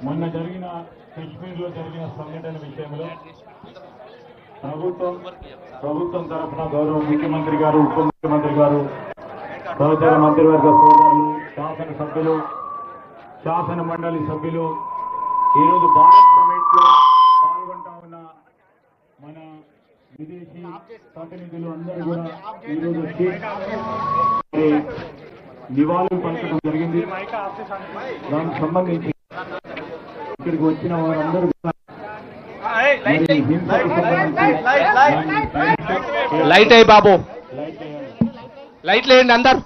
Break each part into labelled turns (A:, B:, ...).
A: మొన్న జరిగిన కశ్మీర్లో జరిగిన సంఘటన విషయంలో ప్రభుత్వం తరఫున గౌరవ ముఖ్యమంత్రి గారు, ఉప ముఖ్యమంత్రి గారు, సహచర మంత్రివర్గ సోదరులు, శాసనసభ్యులు, శాసన మండలి సభ్యులు, ఈరోజు భారత్ సమిట్ లో పాల్గొంటా ఉన్న మన విదేశీ ప్రతినిధులు అందరూ కూడా ఈరోజు నివాళులు పలకడం జరిగింది. దానికి సంబంధించి ఇక్కడికి వచ్చిన వారందరూ
B: లైట్ అయ్యి బాబు, లైట్లు వేయండి అందరు,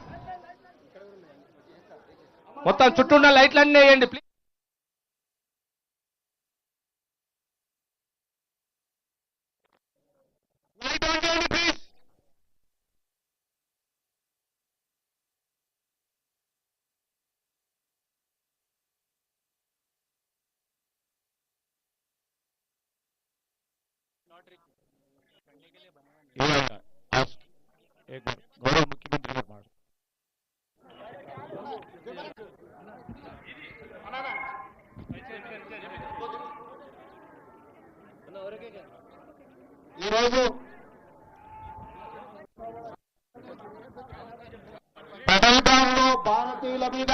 B: మొత్తం చుట్టూ ఉన్న లైట్లన్నీ వేయండి ప్లీజ్. లైట్ ఆన్ చేయండి ప్లీజ్. गौरव मुख्यमंत्री गाరు ఈరోజు పహల్గాంలో భారతీయుల మీద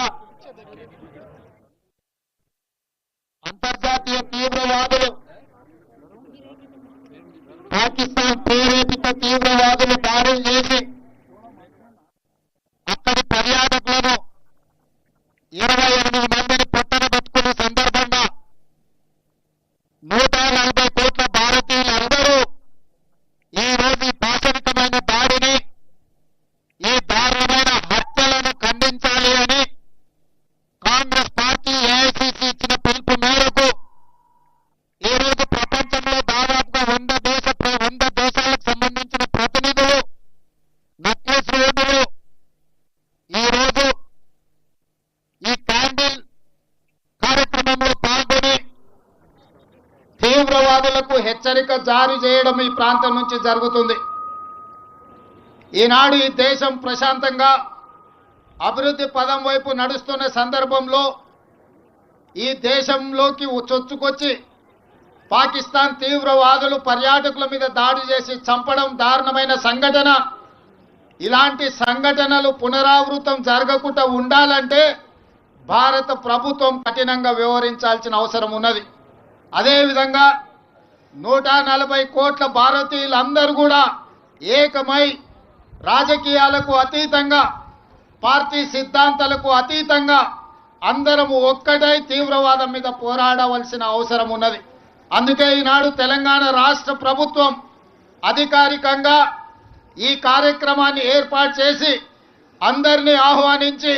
B: అంతర్జాతీయ తీవ్రవాదులు, పాకిస్తాన్ ప్రేరేపిత తీవ్రవాదులు దాడులు చేసి అక్కడి పర్యాటకులను 28 మందిని పొట్టన పెట్టుకునే సందర్భంగా 140 కోట్ల భారతీయులందరూ ఈ రోజు ఈ పాశవికమైన దాడిని, ఈ దారుణమైన హత్యలను ఖండించాలి అని కాంగ్రెస్ పార్టీ ఏఐసిసి ఇచ్చిన పిలుపు మేరకు ఈ రోజు ప్రపంచంలో దాదాపుగా 100 దేశాలకు సంబంధించిన ప్రతినిధులు నక్లెస్ రోడ్డులో ఈ రోజు ఈ క్యాండిల్ కార్యక్రమంలో పాల్గొని తీవ్రవాదులకు హెచ్చరిక జారీ చేయడం ఈ ప్రాంతం నుంచి జరుగుతుంది. ఈనాడు ఈ దేశం ప్రశాంతంగా అభివృద్ధి పదం వైపు నడుస్తున్న సందర్భంలో ఈ దేశంలోకి చొచ్చుకొచ్చి పాకిస్తాన్ తీవ్రవాదులు పర్యాటకుల మీద దాడి చేసి చంపడం దారుణమైన సంఘటన. ఇలాంటి సంఘటనలు పునరావృతం జరగకుండా ఉండాలంటే భారత ప్రభుత్వం కఠినంగా వ్యవహరించాల్సిన అవసరం ఉన్నది. అదేవిధంగా 140 కోట్ల భారతీయులందరూ కూడా ఏకమై రాజకీయాలకు అతీతంగా, పార్టీ సిద్ధాంతాలకు అతీతంగా అందరము ఒక్కటై తీవ్రవాదం మీద పోరాడవలసిన అవసరం ఉన్నది. అందుకే ఈనాడు తెలంగాణ రాష్ట్ర ప్రభుత్వం అధికారికంగా ఈ కార్యక్రమాన్ని ఏర్పాటు చేసి అందరినీ ఆహ్వానించి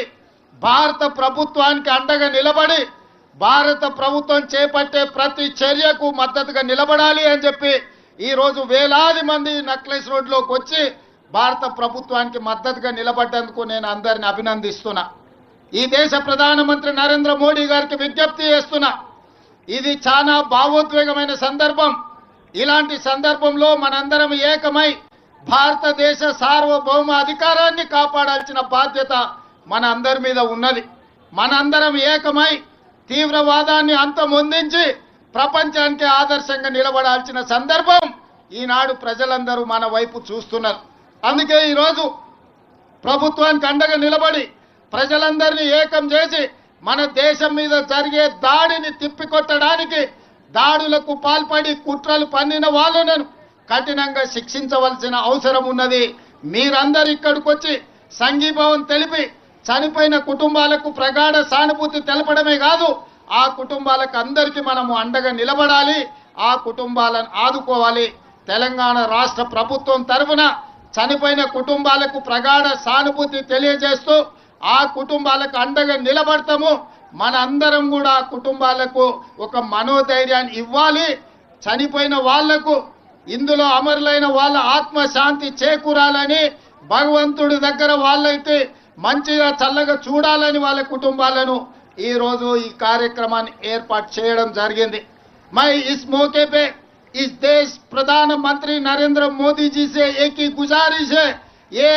B: భారత ప్రభుత్వానికి అండగా నిలబడి భారత ప్రభుత్వం చేపట్టే ప్రతి చర్యకు మద్దతుగా నిలబడాలి అని చెప్పి ఈరోజు వేలాది మంది నక్లెస్ రోడ్లోకి వచ్చి భారత ప్రభుత్వానికి మద్దతుగా నిలబడ్డందుకు నేను అందరిని అభినందిస్తున్నా. ఈ దేశ ప్రధానమంత్రి నరేంద్ర మోడీ గారికి విజ్ఞప్తి చేస్తున్నా. ఇది చాలా భావోద్వేగమైన సందర్భం. ఇలాంటి సందర్భంలో మనందరం ఏకమై భారతదేశ సార్వభౌమ అధికారాన్ని కాపాడాల్సిన బాధ్యత మన అందరి మీద ఉన్నది. మనందరం ఏకమై తీవ్రవాదాన్ని అంతమొందించి ప్రపంచానికి ఆదర్శంగా నిలబడాల్సిన సందర్భం ఈనాడు ప్రజలందరూ మన వైపు చూస్తున్నారు. అందుకే ఈరోజు ప్రభుత్వానికి అండగా నిలబడి ప్రజలందరినీ ఏకం చేసి మన దేశం మీద జరిగే దాడిని తిప్పికొట్టడానికి, దాడులకు పాల్పడి కుట్రలు పన్నిన వాళ్ళను కఠినంగా శిక్షించవలసిన అవసరం ఉన్నది. మీరందరూ ఇక్కడికి వచ్చి సంఘీభావం తెలిపి చనిపోయిన కుటుంబాలకు ప్రగాఢ సానుభూతి తెలపడమే కాదు, ఆ కుటుంబాలకు అందరికీ మనము అండగా నిలబడాలి, ఆ కుటుంబాలను ఆదుకోవాలి. తెలంగాణ రాష్ట్ర ప్రభుత్వం తరఫున చనిపోయిన కుటుంబాలకు ప్రగాఢ సానుభూతి తెలియజేస్తూ ఆ కుటుంబాలకు అండగా నిలబడతాము. మన అందరం కూడా ఆ కుటుంబాలకు ఒక మనోధైర్యాన్ని ఇవ్వాలి. చనిపోయిన వాళ్లకు, ఇందులో అమరులైన వాళ్ళ ఆత్మశాంతి చేకూరాలని భగవంతుడి దగ్గర వాళ్ళైతే మంచిగా చల్లగా చూడాలని వాళ్ళ కుటుంబాలను ఈ రోజు ఈ కార్యక్రమాన్ని ఏర్పాటు చేయడం జరిగింది. मैं इस मौके पे इस देश प्रधानमंत्री नरेंद्र मोदी जी से एक ही गुजारिश है, ये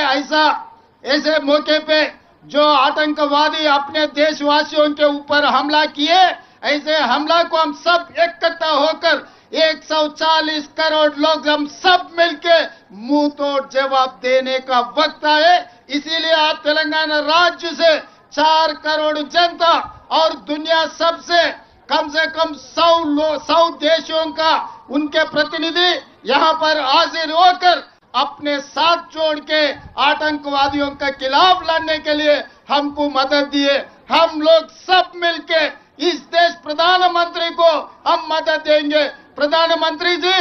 B: ऐसे मौके पे जो आतंकवादी अपने देशवासियों के ऊपर हमला किए, ऐसे हमला को हम सब इकट्ठा होकर 140 करोड़ लोग हम सब मिलके मुंह तोड़ जवाब देने का वक्त आए। इसीलिए आज तेलंगाना राज्य से 4 करोड़ जनता और दुनिया सबसे कम से कम 100 देशों का उनके प्रतिनिधि यहाँ पर हाजिर होकर अपने साथ जोड़ के आतंकवादियों के खिलाफ लड़ने के लिए हमको मदद दिए। हम लोग सब मिलके इस देश प्रधानमंत्री को हम मदद देंगे। प्रधानमंत्री जी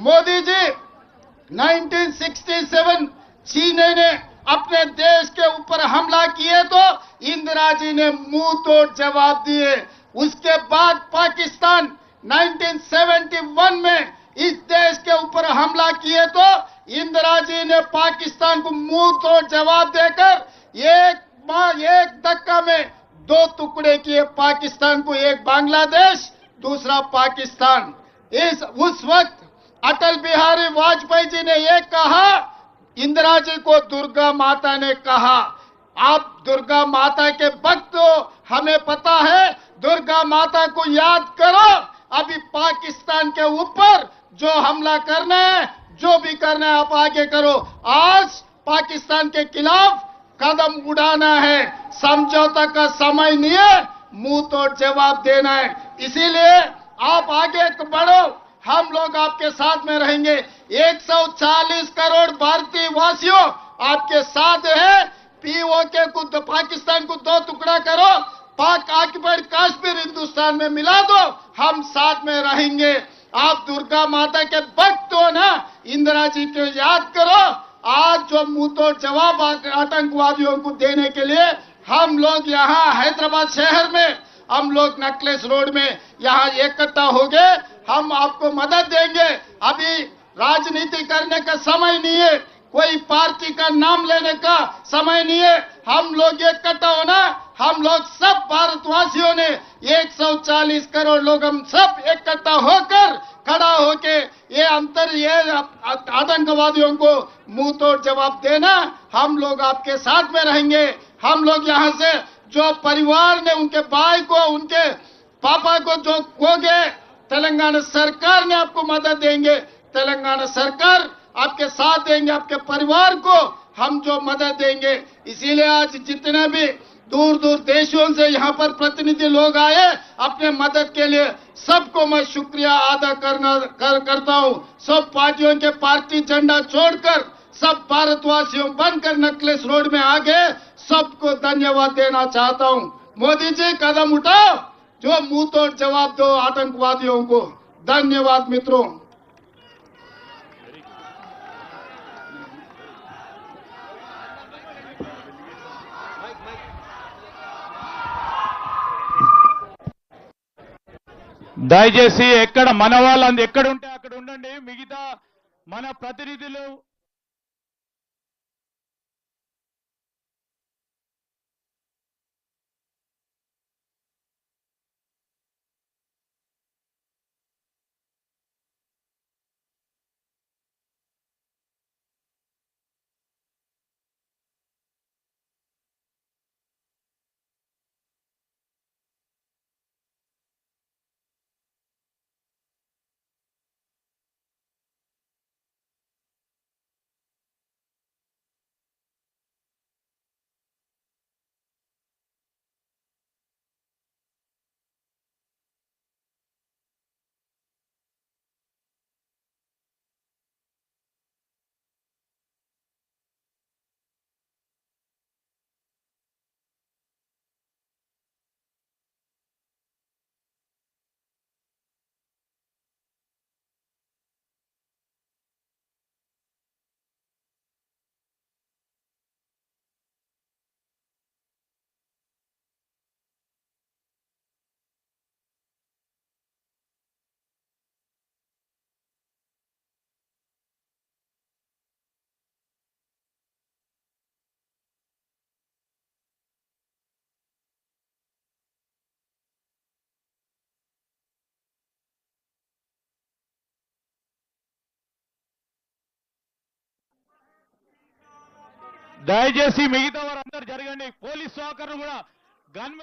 B: मोदी जी 1967 चीन ने अपने देश के ऊपर हमला किए तो इंदिरा जी ने मुंह तोड़ जवाब दिए। उसके बाद पाकिस्तान 1971 में इस देश के ऊपर हमला किए तो इंदिरा जी ने पाकिस्तान को मुंह तोड़ जवाब देकर एक धक्का में 2 टुकड़े किए पाकिस्तान को, एक बांग्लादेश दूसरा पाकिस्तान। उस वक्त अटल बिहारी वाजपेयी जी ने ये कहा, इंदिरा जी को दुर्गा माता ने कहा, आप दुर्गा माता के भक्त हो, हमें पता है, दुर्गा माता को याद करो। अभी पाकिस्तान के ऊपर जो हमला करना है, जो भी करना है आप आगे करो। आज पाकिस्तान के खिलाफ कदम उड़ाना है, समझौता का समय नहीं है, मुंह तोड़ जवाब देना है। इसीलिए आप आगे बढ़ो, हम लोग आपके साथ में रहेंगे। 140 करोड़ भारतीय वासियों आपके साथ है। पीओके को पाकिस्तान को 2 टुकड़ा करो, पाक ऑक्युपाइड कश्मीर हिंदुस्तान में मिला दो, हम साथ में रहेंगे। आप दुर्गा माता के भक्त हो ना, इंदिरा जी को याद करो। आज जो मुंह तोड़ जवाब आतंकवादियों को देने के लिए हम लोग यहाँ हैदराबाद शहर में, हम लोग नेकलेस रोड में यहाँ इकट्ठा हो गए। हम आपको मदद देंगे। अभी राजनीति करने का समय नहीं है, कोई पार्टी का नाम लेने का समय नहीं है। हम लोग इकट्ठा होना, हम लोग सब भारतवासियों ने 140 करोड़ लोग हम सब इकट्ठा होकर खड़ा होके ये आतंकवादियों को मुंह तोड़ जवाब देना। हम लोग आपके साथ में रहेंगे। हम लोग यहाँ से जो परिवार ने उनके भाई को, उनके पापा को जो खो गए, तेलंगाना सरकार ने आपको मदद देंगे। तेलंगाना सरकार आपके साथ देंगे, आपके परिवार को हम जो मदद देंगे। इसीलिए आज जितने भी दूर दूर देशों से यहाँ पर प्रतिनिधि लोग आए अपने मदद के लिए, सबको मैं शुक्रिया अदा करता हूँ। सब पार्टियों के पार्टी झंडा छोड़कर सब भारतवासियों बनकर नेकलेस रोड में आ गए, सबको धन्यवाद देना चाहता हूँ। मोदी जी कदम उठाओ, जो मुंह तोड़ जवाब दो आतंकवादियों को। धन्यवाद मित्रों।
A: దయచేసి ఎక్కడ మన వాళ్ళందరూ ఎక్కడ ఉంటే అక్కడ ఉండండి. మిగతా మన ప్రతినిధులు దయచేసి మిగతా వారందరూ జరగండి. పోలీస్ సహకారం కూడా గన్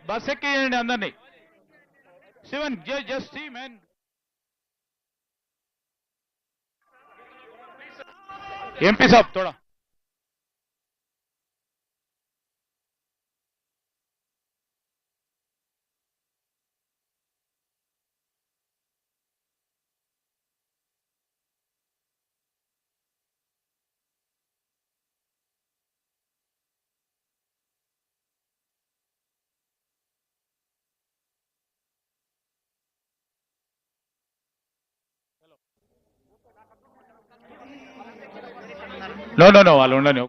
C: బస్ ఎక్కియండి అందరినీ. Shivan just see man. MP సాబ్ తోడా. నో వాళ్ళు ఉండని.